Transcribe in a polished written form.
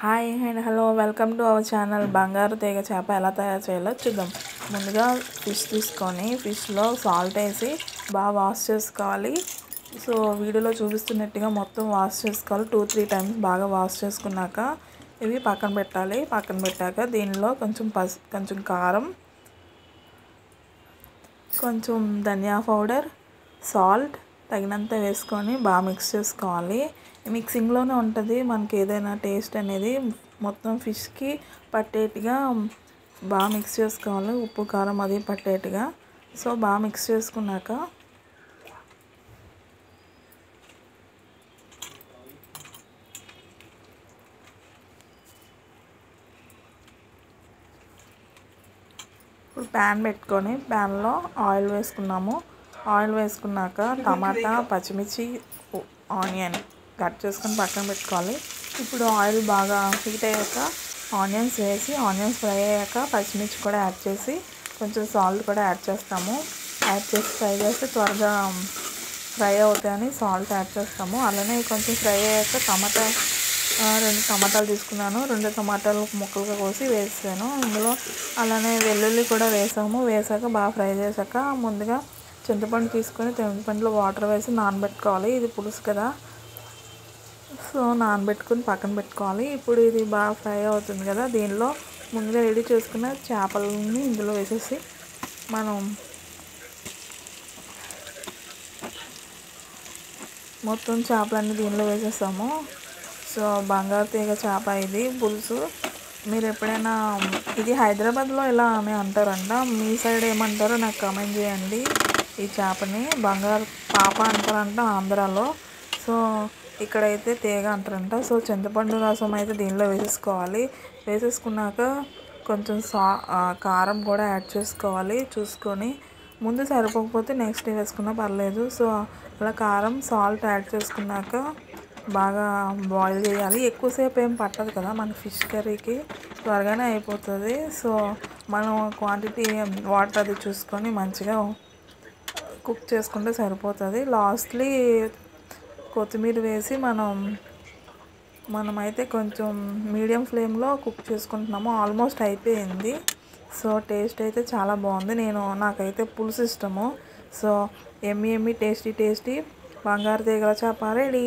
Hi and hello welcome to our channel. బంగారు తీగ చేప ఎలా తయారు చేయాలో చూద్దాం. ముందుగా ఫిష్ తీసుకొని ఫిష్లో సాల్ట్ వేసి బాగా వాష్ చేసుకోవాలి. సో వీడియోలో చూపిస్తున్నట్టుగా మొత్తం వాష్ చేసుకోవాలి. 2-3 టైమ్స్ బాగా వాష్ చేసుకున్నాక ఇవి పక్కన పెట్టాలి. పక్కన పెట్టాక దీనిలో కొంచెం కారం, కొంచెం ధనియా పౌడర్, సాల్ట్ తగినంత వేసుకొని బాగా మిక్స్ చేసుకోవాలి. మిక్సింగ్లోనే ఉంటుంది మనకి ఏదైనా టేస్ట్ అనేది. మొత్తం ఫిష్కి పట్టేట్టుగా బాగా మిక్స్ చేసుకోవాలి, ఉప్పు కారం అది పట్టేట్టుగా. సో బాగా మిక్స్ చేసుకున్నాక ఇప్పుడు ప్యాన్ పెట్టుకొని ప్యాన్లో ఆయిల్ వేసుకున్నాము. ఆయిల్ వేసుకున్నాక టమాటా, పచ్చిమిర్చి, ఆనియన్ కట్ చేసుకొని పక్కన పెట్టుకోవాలి. ఇప్పుడు ఆయిల్ బాగా హీట్ అయ్యాక ఆనియన్స్ వేసి ఆనియన్స్ ఫ్రై అయ్యాక పచ్చిమిర్చి కూడా యాడ్ చేసి కొంచెం సాల్ట్ కూడా యాడ్ చేస్తాము. యాడ్ చేసి ఫ్రై చేస్తే త్వరగా ఫ్రై అవుతాయని సాల్ట్ యాడ్ చేస్తాము. అలానే కొంచెం ఫ్రై అయ్యాక 2 టమాటాలు తీసుకున్నాను. 2 టమాటాలు ముక్కలుగా కోసి వేసాను ఇందులో. అలానే వెల్లుల్లి కూడా వేసాక బాగా ఫ్రై చేశాక ముందుగా చింతపండు తీసుకొని చింతపండులో వాటర్ వేసి నానబెట్టుకోవాలి. ఇది పులుసు కదా, సో నానబెట్టుకుని పక్కన పెట్టుకోవాలి. ఇప్పుడు ఇది బాగా ఫ్రై అవుతుంది కదా, దీనిలో ముందుగా రెడీ చేసుకున్న చేపలని ఇందులో వేసేసి మనం మొత్తం చేపలన్నీ దీనిలో వేసేస్తాము. సో బంగారు తీగ చేప ఇది పులుసు. మీరు ఎప్పుడైనా ఇది హైదరాబాద్లో ఇలా అని అంటారంట, మీ సైడ్ ఏమంటారో నాకు కామెంట్ చేయండి. ఈ చేపని బంగారు పాప అంటారంట ఆంధ్రాలో, సో ఇక్కడైతే తీగ అంటారంట. సో చింతపండు రసం అయితే దీనిలో వేసేసుకోవాలి. వేసేసుకున్నాక కొంచెం కారం కూడా యాడ్ చేసుకోవాలి. చూసుకొని ముందు సరిపోకపోతే నెక్స్ట్ వేసుకున్నా పర్లేదు. సో అలా కారం, సాల్ట్ యాడ్ చేసుకున్నాక బాగా బాయిల్ చేయాలి. ఎక్కువసేపు ఏం పట్టదు కదా మన ఫిష్ కర్రీకి, త్వరగానే అయిపోతుంది. సో మనం క్వాంటిటీ వాటర్ అది చూసుకొని మంచిగా కుక్ చేసుకుంటే సరిపోతుంది. లాస్ట్లీ కొత్తిమీర వేసి మనమైతే కొంచెం మీడియం ఫ్లేమ్లో కుక్ చేసుకుంటున్నాము. ఆల్మోస్ట్ అయిపోయింది. సో టేస్ట్ అయితే చాలా బాగుంది. నాకైతే పులుసు ఇష్టము. సో ఎమ్మి టేస్టీ బంగారు తీగల చేప రెడీ.